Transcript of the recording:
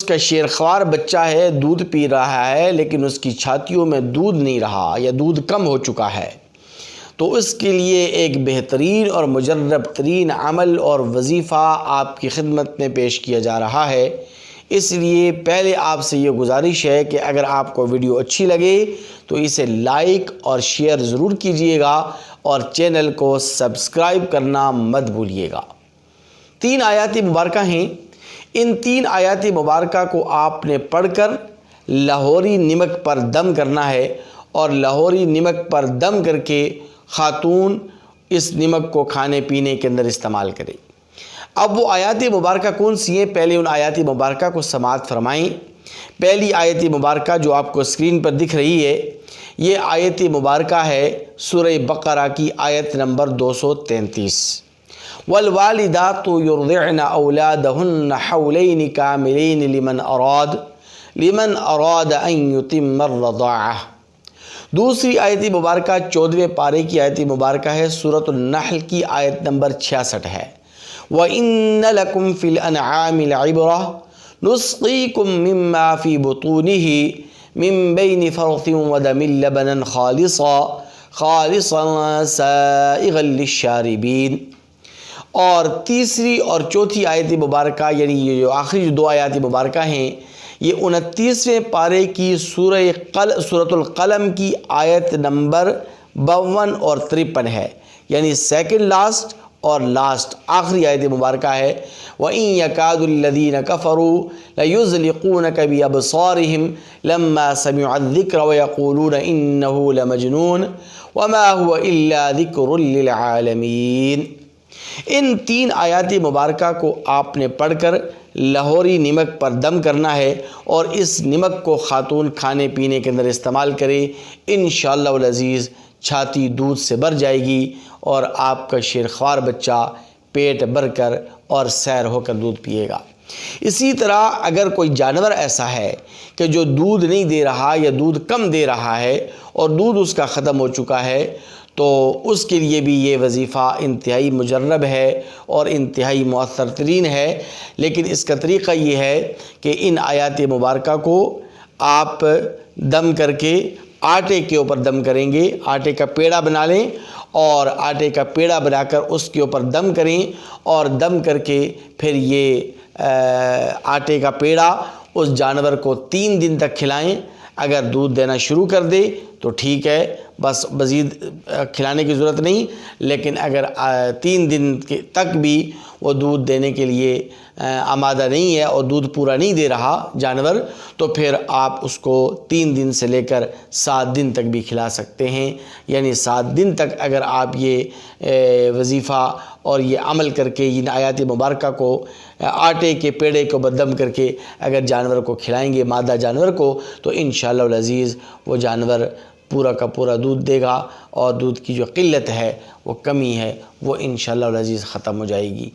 کا شیرخوار بچہ ہے، دودھ پی رہا ہے لیکن اس کی چھاتیوں میں دودھ نہیں رہا یا دودھ کم ہو چکا ہے، تو اس کے لیے ایک بہترین اور مجرب ترین عمل اور وظیفہ آپ کی خدمت میں پیش کیا جا رہا ہے۔ اس لیے پہلے آپ سے یہ گزارش ہے کہ اگر آپ کو ویڈیو اچھی لگے تو اسے لائک اور شیئر ضرور کیجئے گا اور چینل کو سبسکرائب کرنا مت بھولیے گا۔ 3 آیات مبارکہ ہیں۔ ان 3 آیات مبارکہ کو آپ نے پڑھ کر لاہوری نمک پر دم کرنا ہے اور لاہوری نمک پر دم کر کے خاتون اس نمک کو کھانے پینے کے اندر استعمال کرے۔ اب وہ آیات مبارکہ کون سی ہیں؟ پہلے ان آیات مبارکہ کو سماعت فرمائیں۔ پہلی آیت مبارکہ جو آپ کو اسکرین پر دکھ رہی ہے، یہ آیت مبارکہ ہے سورہ بقرہ کی آیت نمبر 233۔ والوالدات يرضعن اولادهن حولين كاملين لمن اراد ان يتم الرضاعہ۔ دوسری آیت مبارکہ 14ویں پارے کی آیت مبارکہ ہے، سورۃ النحل کی آیت نمبر 66 ہے۔ وَإِنَّ لَكُمْ فِي الْأَنْعَامِ لَعِبْرَةً نُسْقِيكُم مِّمَّا فِي بُطُونِهِ مِن بَيْنِ فَرْثٍ وَدَمٍ لَبَنًا خَالِصًا سَائِغًا لِلشَّارِبِينَ۔ اور تیسری اور چوتھی آیت مبارکہ، یعنی یہ جو آخری جو 2 آیات مبارکہ ہیں، یہ 29ویں پارے کی سورۃ القلم کی آیت نمبر 52 اور 53 ہے، یعنی سیکنڈ لاسٹ اور لاسٹ آخری آیت مبارکہ ہے۔ وَإِن يَكَادُ الَّذِينَ كَفَرُوا لَيُزْلِقُونَكَ بِأَبْصَارِهِمْ لَمَّا سَمِعُوا الذِّكْرَ وَيَقُولُونَ إِنَّهُ لَمَجْنُونٌ وَمَا هُوَ إِلَّا ذِكْرٌ لِلْعَالَمِينَ۔ ان 3 آیات مبارکہ کو آپ نے پڑھ کر لاہوری نمک پر دم کرنا ہے اور اس نمک کو خاتون کھانے پینے کے اندر استعمال کرے۔ انشاءاللہ العزیز چھاتی دودھ سے بھر جائے گی اور آپ کا شیرخوار بچہ پیٹ بھر کر اور سیر ہو کر دودھ پیے گا۔ اسی طرح اگر کوئی جانور ایسا ہے کہ جو دودھ نہیں دے رہا یا دودھ کم دے رہا ہے اور دودھ اس کا ختم ہو چکا ہے، تو اس کے لیے بھی یہ وظیفہ انتہائی مجرب ہے اور انتہائی مؤثر ترین ہے۔ لیکن اس کا طریقہ یہ ہے کہ ان آیات مبارکہ کو آپ دم کر کے آٹے کے اوپر دم کریں گے، آٹے کا پیڑا بنا لیں اور آٹے کا پیڑا بنا کر اس کے اوپر دم کریں اور دم کر کے پھر یہ آٹے کا پیڑا اس جانور کو 3 دن تک کھلائیں۔ اگر دودھ دینا شروع کر دے تو ٹھیک ہے، بس مزید کھلانے کی ضرورت نہیں، لیکن اگر 3 دن تک بھی وہ دودھ دینے کے لیے آمادہ نہیں ہے اور دودھ پورا نہیں دے رہا جانور، تو پھر آپ اس کو 3 دن سے لے کر 7 دن تک بھی کھلا سکتے ہیں۔ یعنی 7 دن تک اگر آپ یہ وظیفہ اور یہ عمل کر کے ان آیات مبارکہ کو آٹے کے پیڑے کو بدم کر کے اگر جانور کو کھلائیں گے، مادہ جانور کو، تو انشاءاللہ العزیز وہ جانور پورا کا پورا دودھ دے گا اور دودھ کی جو قلت ہے، وہ کمی ہے، وہ انشاءاللہ العزیز ختم ہو جائے گی۔